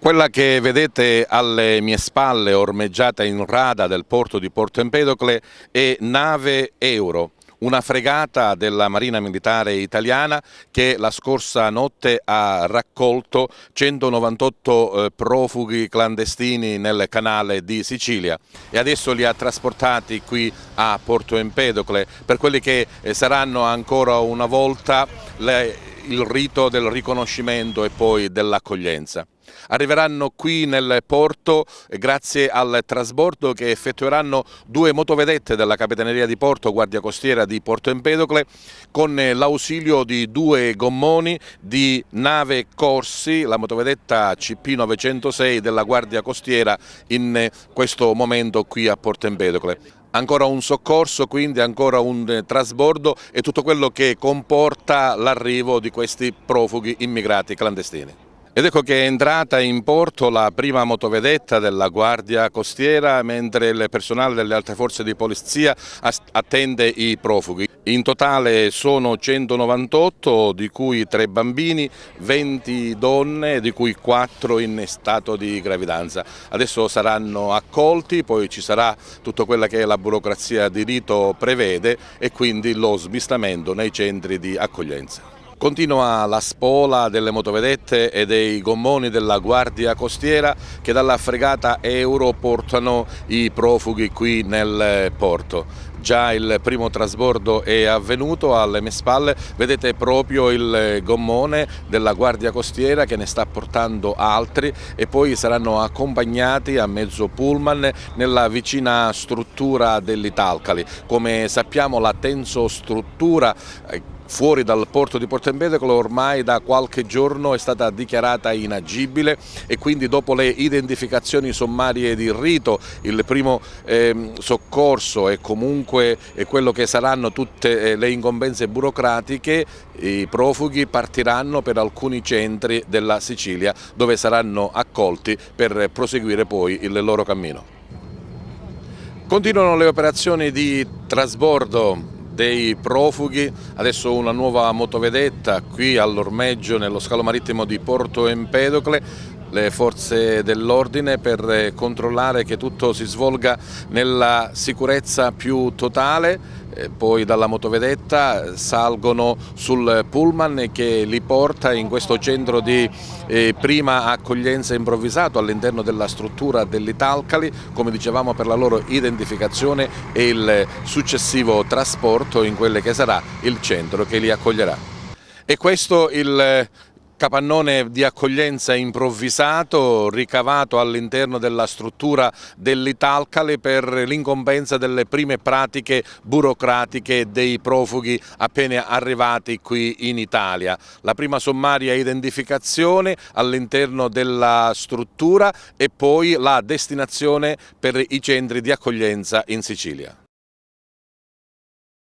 Quella che vedete alle mie spalle, ormeggiata in rada del porto di Porto Empedocle, è Nave Euro, una fregata della Marina Militare Italiana che la scorsa notte ha raccolto 198 profughi clandestini nel canale di Sicilia e adesso li ha trasportati qui a Porto Empedocle per quelli che saranno ancora una volta il rito del riconoscimento e poi dell'accoglienza. Arriveranno qui nel porto grazie al trasbordo che effettueranno due motovedette della Capitaneria di Porto, Guardia Costiera di Porto Empedocle, con l'ausilio di due gommoni di nave Corsi, la motovedetta CP906 della Guardia Costiera in questo momento qui a Porto Empedocle. Ancora un soccorso, quindi ancora un trasbordo e tutto quello che comporta l'arrivo di questi profughi immigrati clandestini. Ed ecco che è entrata in porto la prima motovedetta della Guardia Costiera mentre il personale delle altre forze di polizia attende i profughi. In totale sono 198, di cui 3 bambini, 20 donne, di cui 4 in stato di gravidanza. Adesso saranno accolti, poi ci sarà tutto quello che la burocrazia di rito prevede e quindi lo smistamento nei centri di accoglienza. Continua la spola delle motovedette e dei gommoni della Guardia Costiera che dalla fregata Euro portano i profughi qui nel porto. Già il primo trasbordo è avvenuto alle mie spalle, vedete proprio il gommone della Guardia Costiera che ne sta portando altri e poi saranno accompagnati a mezzo pullman nella vicina struttura dell'Italcali. Come sappiamo la tensostruttura fuori dal porto di Porto Empedocle ormai da qualche giorno è stata dichiarata inagibile e quindi dopo le identificazioni sommarie di rito, il primo soccorso e comunque quello che saranno tutte le incombenze burocratiche, i profughi partiranno per alcuni centri della Sicilia dove saranno accolti per proseguire poi il loro cammino. Continuano le operazioni di trasbordo dei profughi, adesso una nuova motovedetta qui all'ormeggio nello scalo marittimo di Porto Empedocle, le forze dell'ordine per controllare che tutto si svolga nella sicurezza più totale. Poi dalla motovedetta salgono sul pullman che li porta in questo centro di prima accoglienza improvvisato all'interno della struttura dell'Italcali, come dicevamo, per la loro identificazione e il successivo trasporto in quelle che sarà il centro che li accoglierà. E questo il capannone di accoglienza improvvisato ricavato all'interno della struttura dell'Italcali per l'incombenza delle prime pratiche burocratiche dei profughi appena arrivati qui in Italia. La prima sommaria identificazione all'interno della struttura e poi la destinazione per i centri di accoglienza in Sicilia.